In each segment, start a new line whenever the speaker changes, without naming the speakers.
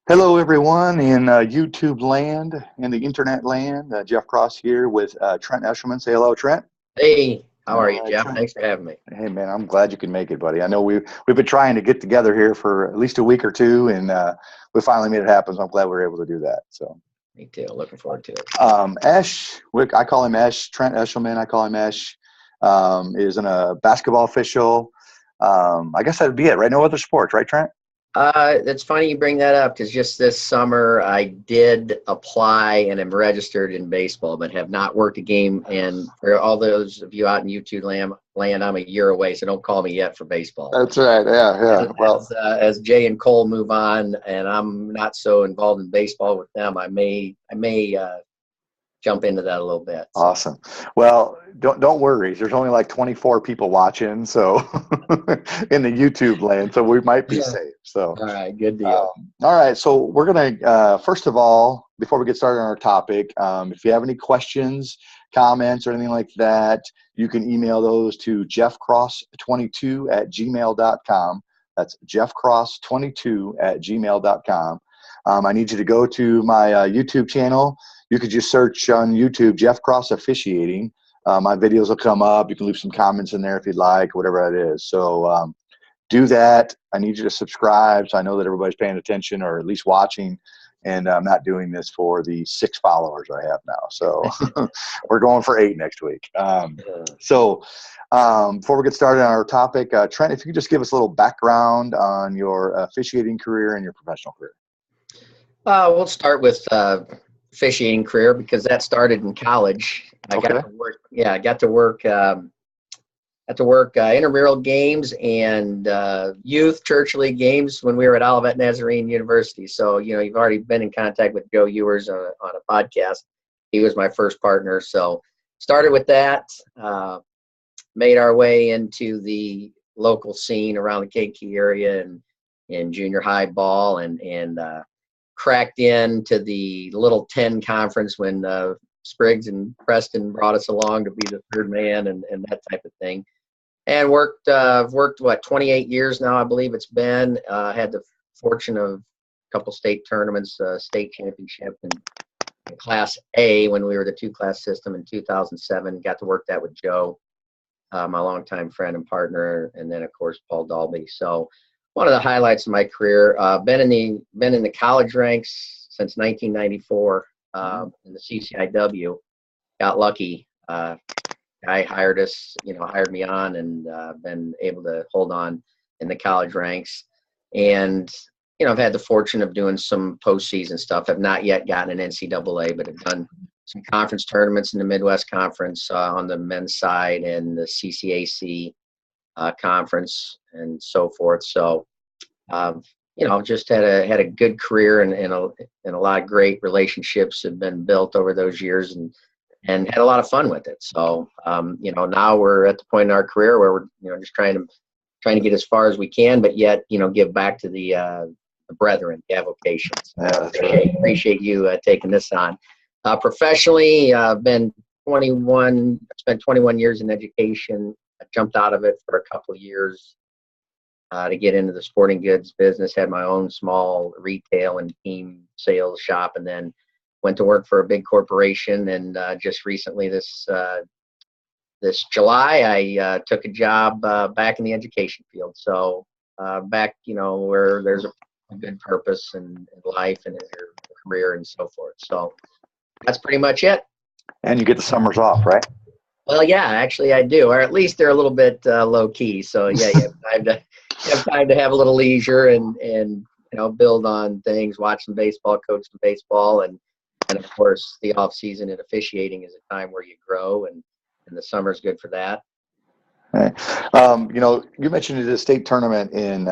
Hello, everyone in YouTube land and the internet land. Jeff Cross here with Trent Eshelman. Say hello, Trent.
Hey, how are
All
you,
right,
Jeff?
Trent.
Thanks for having me.
Hey, man, I'm glad you can make it, buddy. I know we've been trying to get together here for at least a week or two, and we finally made it happen. So I'm glad we were able to do that. So,
Me too. Looking forward to it.
I call him Esh. Trent Eshelman, I call him Esh. Is a basketball official. I guess that'd be it, right? No other sports, right, Trent?
It's funny you bring that up because just this summer I did apply and am registered in baseball, but have not worked a game. And for all those of you out in YouTube land, I'm a year away, so don't call me yet for baseball.
That's right. Yeah, yeah. Well,
As Jay and Cole move on, and I'm not so involved in baseball with them, I may jump into that a little bit. So.
awesome. Well, don't worry. There's only like 24 people watching, so in the YouTube land, so we might be
Yeah.
safe. So,
All right, good deal.
all right. So we're gonna first of all, before we get started on our topic, if you have any questions, comments, or anything like that, you can email those to jeffcross22@gmail.com. That's jeffcross22@gmail.com. I need you to go to my YouTube channel. You could just search on YouTube, Jeff Cross Officiating. My videos will come up. You can leave some comments in there if you'd like, whatever that is. So do that. I need you to subscribe so I know that everybody's paying attention or at least watching. And I'm not doing this for the 6 followers I have now. So we're going for 8 next week. Before we get started on our topic, Trent, if you could just give us a little background on your officiating career and your professional career.
We'll start with officiating career because that started in college. I
Okay.
got to work. Yeah, I got to work. Intramural games and youth church league games when we were at Olivet Nazarene University. So you've already been in contact with Joe Ewers on a podcast. He was my first partner. So started with that. Made our way into the local scene around the Kankakee area and in junior high ball and cracked into the Little 10 conference when Spriggs and Preston brought us along to be the third man and that type of thing. And worked 28 years now, I believe it's been. Had the fortune of a couple state tournaments, state championship in Class A when we were the 2-class system in 2007. Got to work that with Joe, my longtime friend and partner, and then of course Paul Dalby. So one of the highlights of my career. Been in the college ranks since 1994 in the CCIW. Got lucky. Guy hired me on, and been able to hold on in the college ranks. And I've had the fortune of doing some postseason stuff. I've not yet gotten an NCAA, but have done some conference tournaments in the Midwest Conference on the men's side and the CCAC conference and so forth. So, just had a good career and a lot of great relationships have been built over those years and had a lot of fun with it. So, now we're at the point in our career where we're, just trying to get as far as we can, but yet, give back to the brethren, the avocations. Appreciate you taking this on. Professionally, been 21, spent 21 years in education. I jumped out of it for a couple of years to get into the sporting goods business, had my own small retail and team sales shop, and then went to work for a big corporation. And just recently this July, I took a job back in the education field. So back, where there's a good purpose in life and in your career and so forth. So that's pretty much it.
And you get the summers off, right?
Well, yeah, actually I do, or at least they're a little bit low key. So yeah, you have time to have a little leisure and build on things, watch some baseball, coach some baseball, and of course the off season and officiating is a time where you grow, and the summer is good for that.
Okay. You mentioned the state tournament in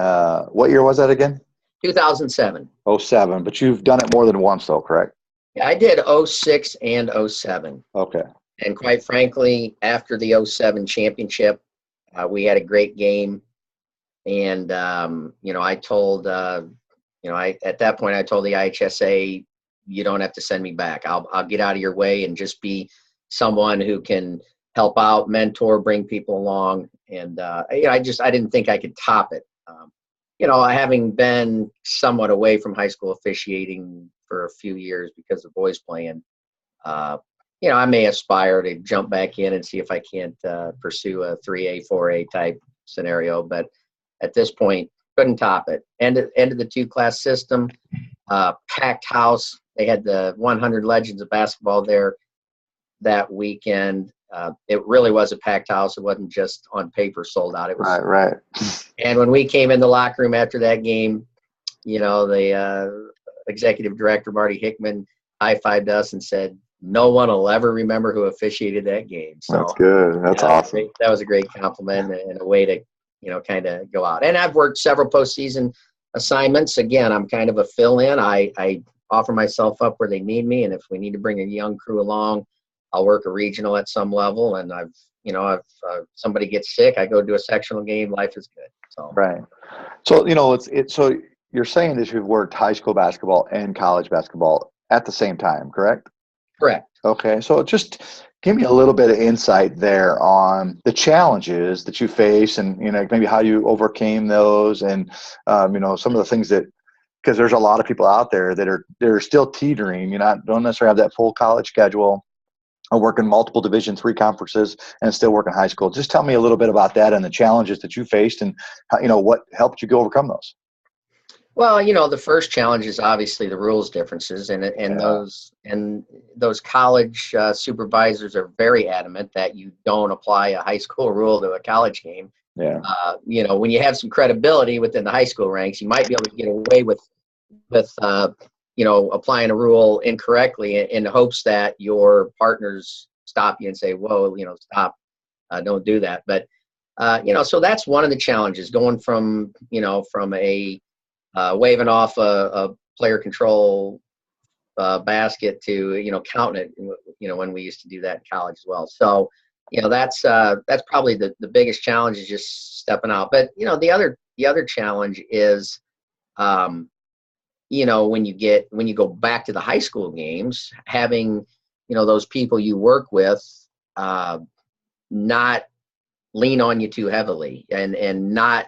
what year was that again?
2007.
07, but you've done it more than once though, correct?
Yeah, I did 06 and 07.
Okay.
And quite frankly, after the 07 championship, we had a great game. And, I told, at that point, I told the IHSA, you don't have to send me back. I'll get out of your way and just be someone who can help out, mentor, bring people along. And, I didn't think I could top it. having been somewhat away from high school officiating for a few years because of boys playing, I may aspire to jump back in and see if I can't pursue a 3A, 4A type scenario. But at this point, couldn't top it. End of the 2-class system, packed house. They had the 100 Legends of basketball there that weekend. It really was a packed house. It wasn't just on paper sold out. It was
right.
And when we came in the locker room after that game, the executive director, Marty Hickman, high-fived us and said, no one will ever remember who officiated that game. So
that's good. That's awesome.
That was a great compliment and a way to, kind of go out. And I've worked several postseason assignments. Again, I'm kind of a fill-in. I offer myself up where they need me, and if we need to bring a young crew along, I'll work a regional at some level. And if somebody gets sick, I go do a sectional game. Life is good. So
right. So so you're saying that you've worked high school basketball and college basketball at the same time, correct?
Correct.
Okay. So just give me a little bit of insight there on the challenges that you face, and maybe how you overcame those, and some of the things that, because there's a lot of people out there that they're still teetering. Don't necessarily have that full college schedule, or working multiple Division III conferences and still working high school. Just tell me a little bit about that and the challenges that you faced, and what helped you go overcome those.
Well, the first challenge is obviously the rules differences, and those college supervisors are very adamant that you don't apply a high school rule to a college game.
Yeah.
When you have some credibility within the high school ranks, you might be able to get away with applying a rule incorrectly in the hopes that your partners stop you and say, whoa, stop, don't do that. But, so that's one of the challenges, going from a waving off a player control basket to, counting it, when we used to do that in college as well. So, that's probably the biggest challenge, is just stepping out. But, the other challenge is, when you go back to the high school games, having, those people you work with not lean on you too heavily, and not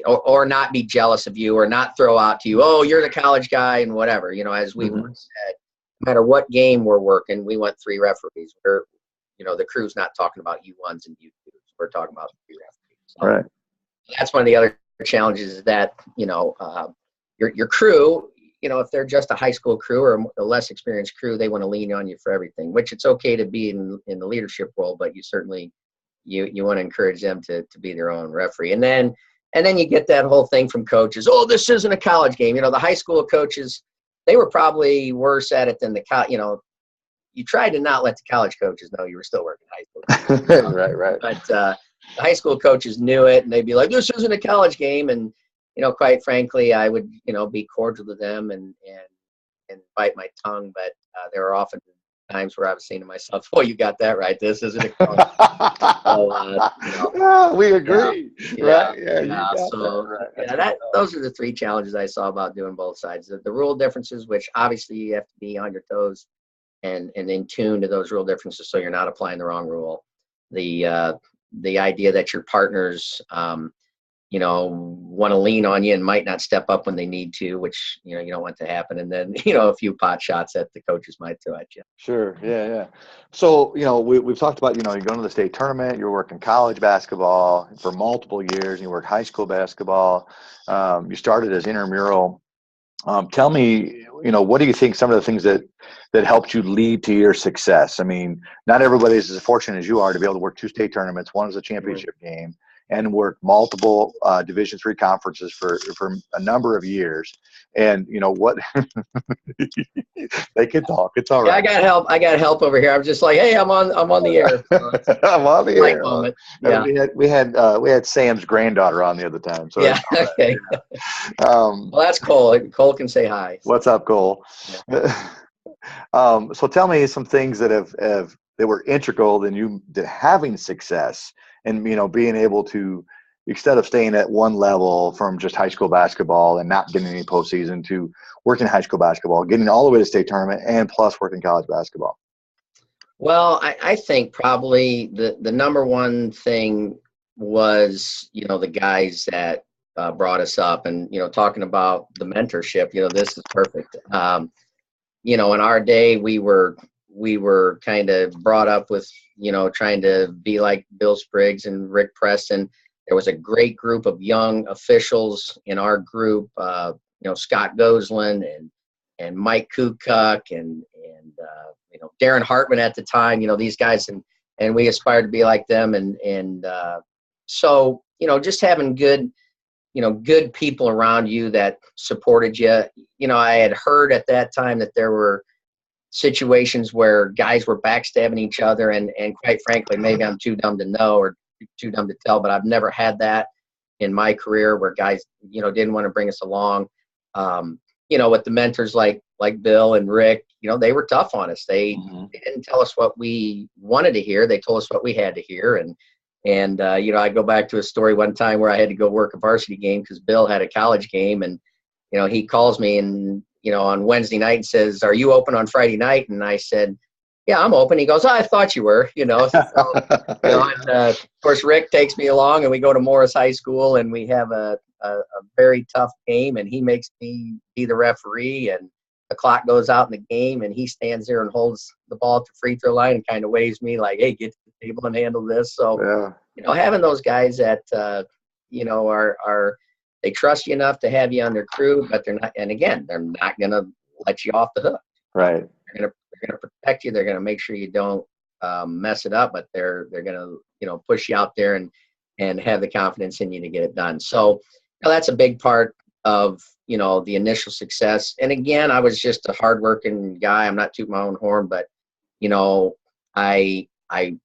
or not be jealous of you, or not throw out to you, oh, you're the college guy and whatever. As we once said, no matter what game we're working, we want 3 referees. The crew's not talking about U1s and U2s. We're talking about 3 referees. So
right.
That's one of the other challenges, is that, your crew, if they're just a high school crew or a less experienced crew, they want to lean on you for everything, which it's okay to be in the leadership role, but you certainly, you want to encourage them to be their own referee. And then you get that whole thing from coaches. Oh, this isn't a college game. The high school coaches, they were probably worse at it than you tried to not let the college coaches know you were still working high school.
Right.
But the high school coaches knew it, and they'd be like, this isn't a college game. And, quite frankly, I would, be cordial to them and bite my tongue. But there were often times where I was saying to myself, oh, you got that right. This isn't a college game.
Yeah, we agree. Right.
Those are the 3 challenges I saw about doing both sides. The rule differences, which obviously you have to be on your toes and in tune to those rule differences, so you're not applying the wrong rule. The idea that your partners want to lean on you and might not step up when they need to, which you don't want to happen. And then a few pot shots that the coaches might throw at you.
Sure. Yeah. So we've talked about you're going to the state tournament, you're working college basketball for multiple years, and you worked high school basketball. You started as intramural. Tell me, what do you think some of the things that helped you lead to your success? I mean, not everybody is as fortunate as you are to be able to work 2 state tournaments. One is a championship game, and work multiple Division III conferences for a number of years. And what they can talk. It's all right.
Yeah, I got help over here. I was just like, hey, I'm on the air.
I'm on the air.
Moment. Yeah.
We had Sam's granddaughter on the other time. So
yeah. Okay. Well, that's Cole. Cole can say hi.
What's up, Cole?
Yeah.
So tell me some things that that were integral in you having success, and being able to, instead of staying at one level from just high school basketball and not getting any postseason, to working high school basketball, getting all the way to state tournament, and plus working college basketball.
Well, I think probably the number one thing was, the guys that brought us up, and talking about the mentorship, this is perfect. In our day, we were kind of brought up with trying to be like Bill Spriggs and Rick Preston. There was a great group of young officials in our group, Scott Goslin and Mike Kukuk and Darren Hartman at the time, these guys, and we aspired to be like them. So, just having good people around you that supported you. I had heard at that time that there were situations where guys were backstabbing each other, and quite frankly, maybe I'm too dumb to know or too dumb to tell, but I've never had that in my career where guys, didn't want to bring us along. With the mentors like Bill and Rick, they were tough on us. They didn't tell us what we wanted to hear. They told us what we had to hear. And I go back to a story one time where I had to go work a varsity game because Bill had a college game, and he calls me and on Wednesday night and says, "Are you open on Friday night?" And I said, "Yeah, I'm open." He goes, "Oh, I thought you were." And of course Rick takes me along, and we go to Morris High School, and we have a very tough game, and he makes me be the referee, and the clock goes out in the game, and he stands there and holds the ball at the free throw line and kind of waves me like, "Hey, get to the table and handle this." So, having those guys that, are they trust you enough to have you on their crew, but they're not, and again, they're not going to let you off the hook.
Right.
They're going to protect you. They're going to make sure you don't mess it up, but they're going to, push you out there and have the confidence in you to get it done. So that's a big part of, the initial success. And again, I was just a hardworking guy. I'm not tooting my own horn, but,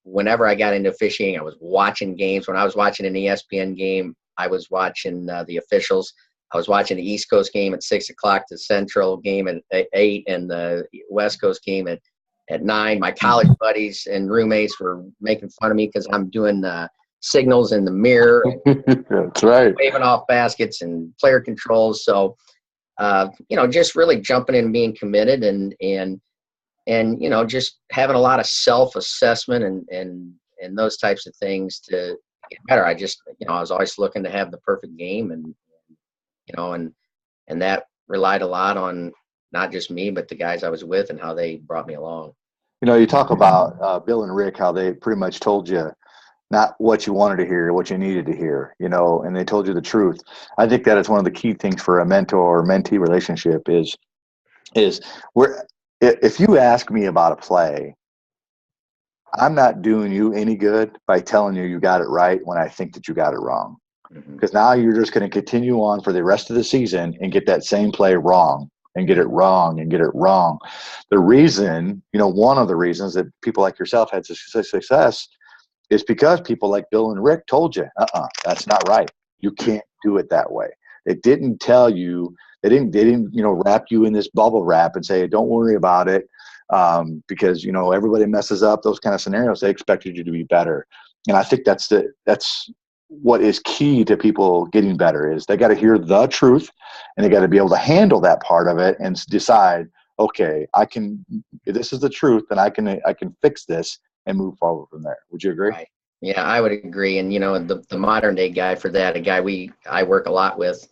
whenever I got into officiating, I was watching games. When I was watching an ESPN game, I was watching the officials. I was watching the East Coast game at 6:00, the Central game at 8, and the West Coast game at 9. My college buddies and roommates were making fun of me because I'm doing signals in the mirror.
That's right.
Waving off baskets and player controls. So, just really jumping in and being committed and just having a lot of self-assessment and those types of things to get better. I just, I was always looking to have the perfect game, and that relied a lot on not just me, but the guys I was with and how they brought me along.
You talk about Bill and Rick, how they pretty much told you not what you wanted to hear, what you needed to hear, and they told you the truth. I think that is one of the key things for a mentor or mentee relationship is if you ask me about a play, I'm not doing you any good by telling you got it right when I think that you got it wrong. Because now you're just going to continue on for the rest of the season and get that same play wrong and get it wrong and get it wrong. The reason, one of the reasons that people like yourself had success is because people like Bill and Rick told you, that's not right. You can't do it that way. They didn't tell you, they didn't wrap you in this bubble wrap and say, don't worry about it. Because, everybody messes up those kind of scenarios. They expected you to be better. And I think that's what is key to people getting better is they got to hear the truth, and they got to be able to handle that part of it and decide, okay, this is the truth, and I can fix this and move forward from there. Would you agree?
Right. Yeah, I would agree. And, the modern day guy for that, a guy I work a lot with,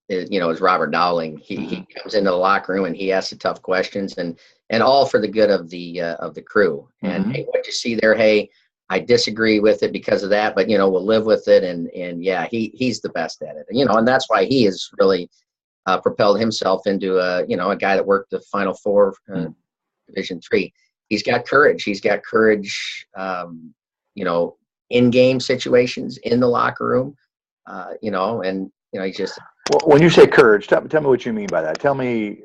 is Robert Dowling. He comes into the locker room and he asks the tough questions and all for the good of the crew. And hey, what you see there, hey, I disagree with it because of that, but we'll live with it. And yeah, he's the best at it. And that's why he has really propelled himself into a guy that worked the Final Four, Division III. He's got courage. He's got courage, in game situations, in the locker room, he's just.
Well, when you say courage, tell me what you mean by that. Tell me,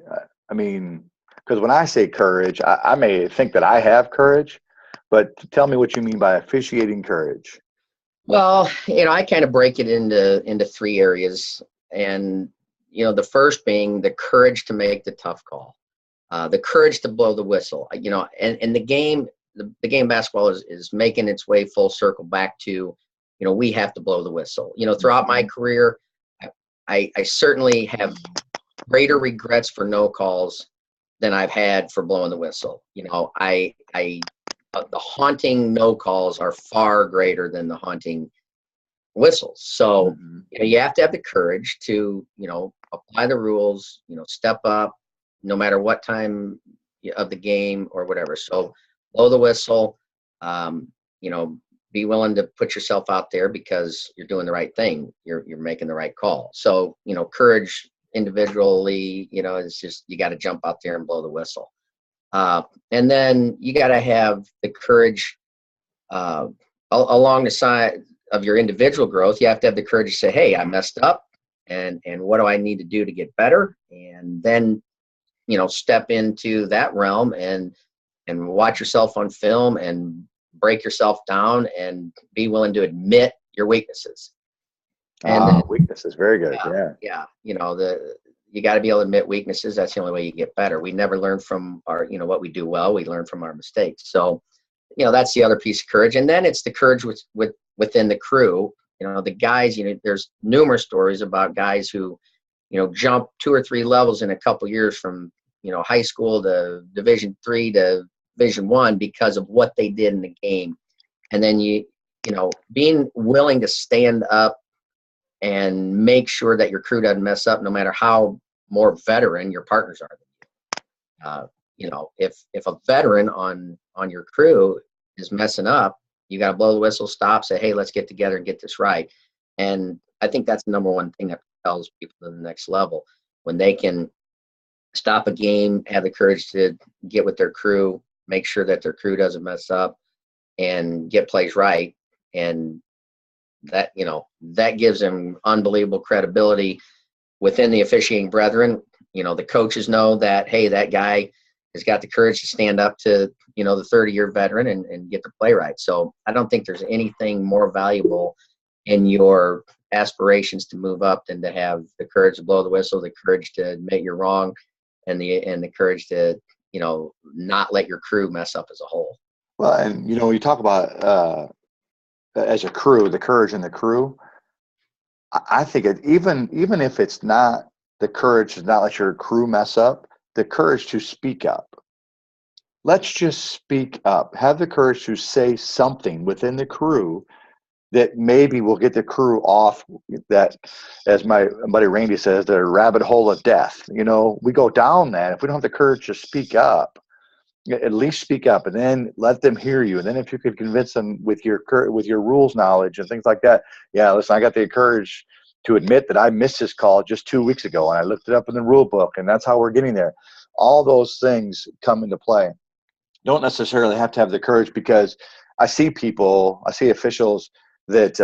because when I say courage, I may think that I have courage, but tell me what you mean by officiating courage.
Well, I kind of break it into 3 areas. And, the first being the courage to make the tough call, the courage to blow the whistle, and the game basketball is making its way full circle back to, we have to blow the whistle. Throughout my career, I certainly have greater regrets for no calls than I've had for blowing the whistle. The haunting no calls are far greater than the haunting whistles. So,
Mm-hmm.
you have to have the courage to, apply the rules, step up no matter what time of the game or whatever. So blow the whistle, um, be willing to put yourself out there because you're doing the right thing. You're making the right call. So, courage individually, is just, you got to jump out there and blow the whistle. And then you got to have the courage along the side of your individual growth. You have to have the courage to say, hey, I messed up, and what do I need to do to get better? And then, step into that realm and watch yourself on film and break yourself down and be willing to admit your weaknesses. And then,
weaknesses, very good.
Yeah. You got to be able to admit weaknesses. That's the only way you get better. We never learn from our, what we do well. We learn from our mistakes. So, that's the other piece of courage. And then it's the courage within the crew. The guys, there's numerous stories about guys who, jump 2 or 3 levels in a couple years from, high school to Division III to Division I because of what they did in the game. And then being willing to stand up and make sure that your crew doesn't mess up, no matter how more veteran your partners are. If a veteran on your crew is messing up, you got to blow the whistle, stop, say, hey, let's get together and get this right. And I think that's the number one thing that propels people to the next level, when they can stop a game, have the courage to get with their crew, make sure that their crew doesn't mess up, and get plays right. And that, that gives them unbelievable credibility within the officiating brethren. The coaches know that, hey, that guy has got the courage to stand up to, the 30-year veteran and get the play right. So I don't think there's anything more valuable in your aspirations to move up than to have the courage to blow the whistle, the courage to admit you're wrong, and the courage to, not let your crew mess up as a whole.
Well, and when you talk about as a crew, the courage in the crew, I think even if it's not the courage to not let your crew mess up, the courage to speak up. Let's just speak up. Have the courage to say something within the crew that maybe will get the crew off that, as my buddy Randy says, the rabbit hole of death. We go down that. If we don't have the courage to speak up, at least speak up, and then let them hear you. And then if you could convince them with your rules knowledge and things like that, yeah, listen, I got the courage to admit that I missed this call just 2 weeks ago, and I looked it up in the rule book, and that's how we're getting there. All those things come into play. Don't necessarily have to have the courage, because I see officials that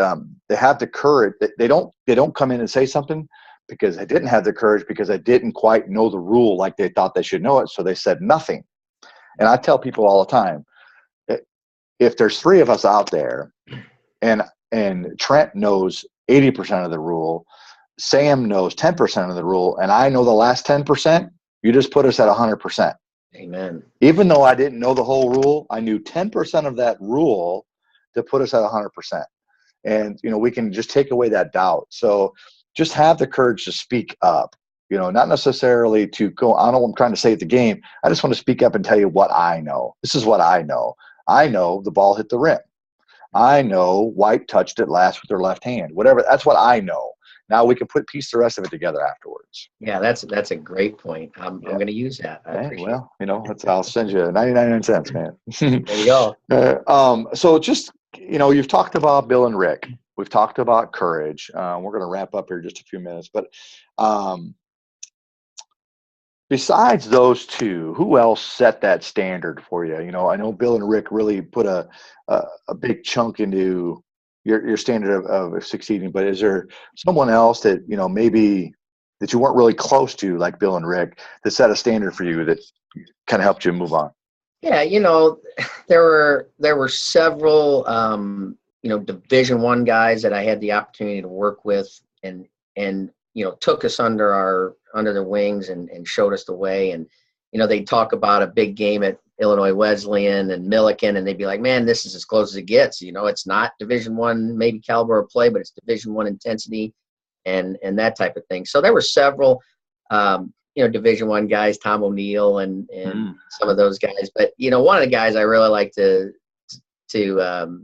they have the courage. They don't come in and say something because they didn't have the courage, because they didn't quite know the rule like they thought they should know it, so they said nothing. And I tell people all the time, if there's 3 of us out there, and Trent knows 80% of the rule, Sam knows 10% of the rule, and I know the last 10%, you just put us at 100%.
Amen.
Even though I didn't know the whole rule, I knew 10% of that rule to put us at 100%. And, we can just take away that doubt. So just have the courage to speak up, not necessarily to go, I don't know what I'm trying to say at the game. I just want to speak up and tell you what I know. This is what I know. I know the ball hit the rim. I know White touched it last with her left hand, whatever. That's what I know. Now we can piece the rest of it together afterwards.
Yeah, that's a great point. I'm going to use that. I appreciate
it. I'll send you 99 cents, man.
There you go.
So just, you've talked about Bill and Rick. We've talked about courage. We're going to wrap up here in just a few minutes, but besides those 2, who else set that standard for you? I know Bill and Rick really put a big chunk into your standard of succeeding, but is there someone else that, maybe that you weren't really close to, like Bill and Rick, that set a standard for you that kind of helped you move on?
Yeah, there were several, Division I guys that I had the opportunity to work with, and took us under their wings and showed us the way. And they'd talk about a big game at Illinois Wesleyan and Millikan, and they'd be like, man, this is as close as it gets. It's not Division I maybe caliber of play, but it's Division I intensity and that type of thing. So there were several Division I guys, Tom O'Neill and some of those guys. But one of the guys I really like to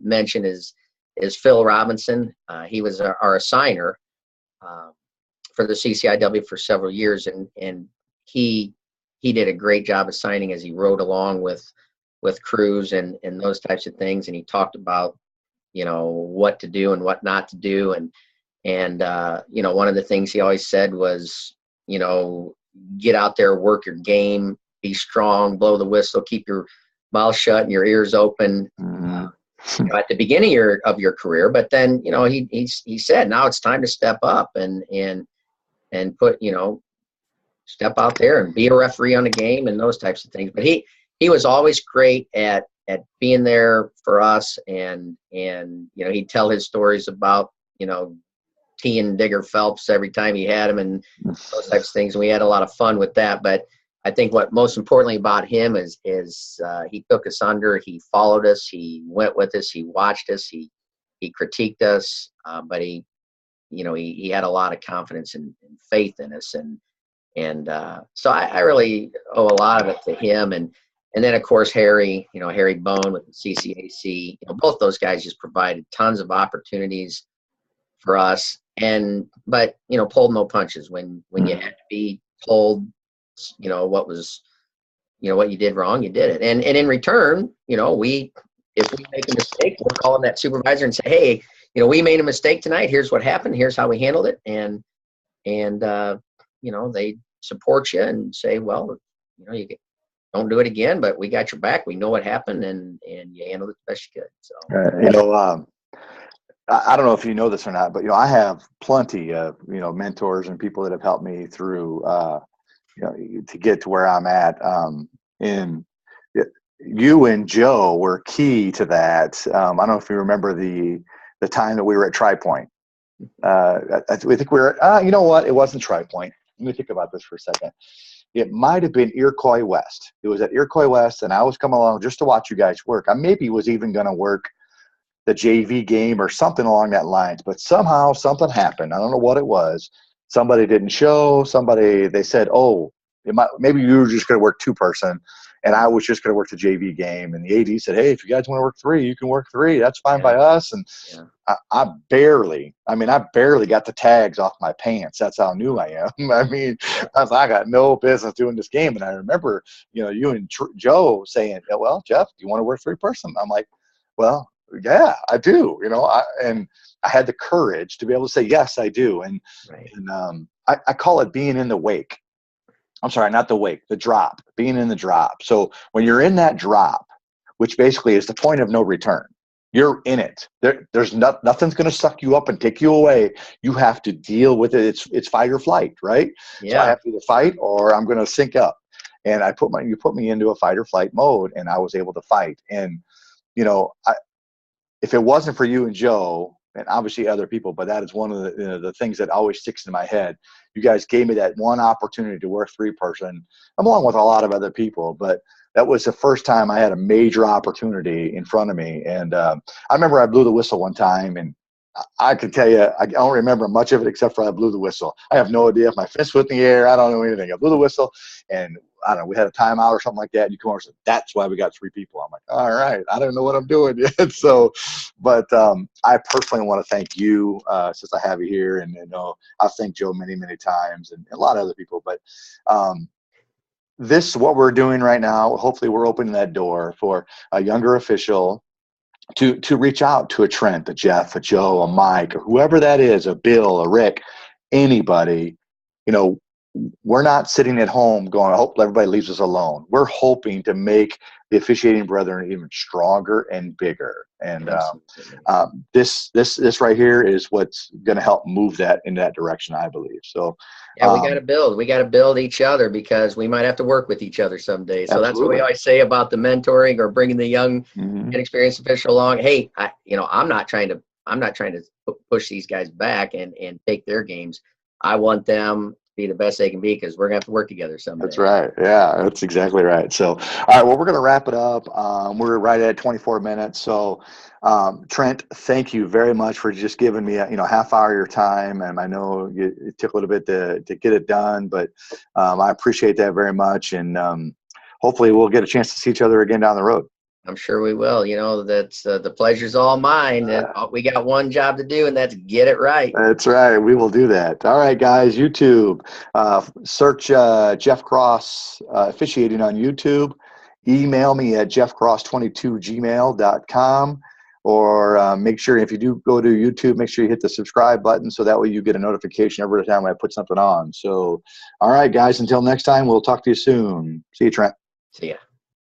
mention is is Phil Robinson. He was our assigner for the CCIW for several years, and he did a great job assigning as he rode along with crews and those types of things, and he talked about what to do and what not to do, and one of the things he always said was get out there, work your game, be strong, blow the whistle, keep your mouth shut and your ears open. At the beginning of your career, but then he said now it's time to step up and put step out there and be a referee on a game and those types of things. But he was always great at being there for us, and he'd tell his stories about teeing Digger Phelps every time he had him and those types of things, and we had a lot of fun with that. But I think what most importantly about him is he took us under, he followed us, he went with us, he watched us, he critiqued us, but he had a lot of confidence and faith in us, and so I really owe a lot of it to him, and then of course Harry Bone with the CCAC, both those guys just provided tons of opportunities for us, but pulled no punches when you had to be told what you did wrong, you did it. And in return, if we make a mistake, we'll call in that supervisor and say, hey, we made a mistake tonight. Here's what happened. Here's how we handled it. And they support you and say, well, you don't do it again, but we got your back. We know what happened, and you handled it the best you could. So,
I don't know if you know this or not, but I have plenty of mentors and people that have helped me through to get to where I'm at. And you and Joe were key to that. I don't know if you remember the time that we were at Tri-Point. I think we were. You know what? It wasn't Tri-Point. Let me think about this for a second. It might have been Iroquois West. It was at Iroquois West, and I was coming along just to watch you guys work. I maybe was even going to work the JV game or something along that lines, but somehow something happened. I don't know what it was. Somebody didn't show. They said, oh, maybe you were just going to work 2-person, and I was just going to work the JV game. And the AD said, hey, if you guys want to work 3, you can work 3. That's fine by us. And I barely got the tags off my pants. That's how new I am. I got no business doing this game. And I remember, you and Joe saying, well, Jeff, do you want to work 3-person? I'm like, well, yeah, I do. And I had the courage to be able to say, yes, I do. And I call it being in the wake. I'm sorry, not the wake, the drop, being in the drop. So when you're in that drop, which basically is the point of no return, you're in it. There's nothing's going to suck you up and take you away. You have to deal with it. It's fight or flight, right? Yeah. So I have to either fight or I'm going to sink up. And you put me into a fight or flight mode, and I was able to fight. And if it wasn't for you and Joe, and obviously other people, but that is one of the things that always sticks in my head. You guys gave me that one opportunity to work 3-person, along with a lot of other people, but that was the first time I had a major opportunity in front of me. And I remember I blew the whistle one time, and I can tell you, I don't remember much of it except for I blew the whistle. I have no idea if my fist was in the air. I don't know anything. I blew the whistle, and I don't know, we had a timeout or something like that. And you come over and said, that's why we got 3 people. I'm like, all right, I don't know what I'm doing yet. So, but I personally want to thank you since I have you here. And I've thanked Joe many, many times, and a lot of other people. But this, what we're doing right now, hopefully we're opening that door for a younger official to reach out to a Trent, a Jeff, a Joe, a Mike, or whoever that is, a Bill, a Rick, anybody. We're not sitting at home going, I hope everybody leaves us alone. We're hoping to make the officiating brethren even stronger and bigger. And this right here is what's going to help move that in that direction, I believe. So
yeah, we got to build each other, because we might have to work with each other someday. So That's what we always say about the mentoring or bringing the young, inexperienced official along. Hey, I'm not trying to push these guys back and take their games. I want them be the best they can be, because we're gonna have to work together someday.
That's right. Yeah, that's exactly right. So, all right, well, we're gonna wrap it up. We're right at 24 minutes. So, Trent, thank you very much for just giving me a half hour of your time. And I know it took a little bit to get it done, but I appreciate that very much. And hopefully we'll get a chance to see each other again down the road.
I'm sure we will. You know, that's the pleasure's all mine. And we got one job to do, and that's get it right.
That's right. We will do that. All right, guys. YouTube. Search Jeff Cross officiating on YouTube. Email me at jeffcross22gmail.com. Or make sure if you do go to YouTube, make sure you hit the subscribe button so that way you get a notification every time I put something on. So, all right, guys. Until next time, we'll talk to you soon. See you, Trent.
See ya.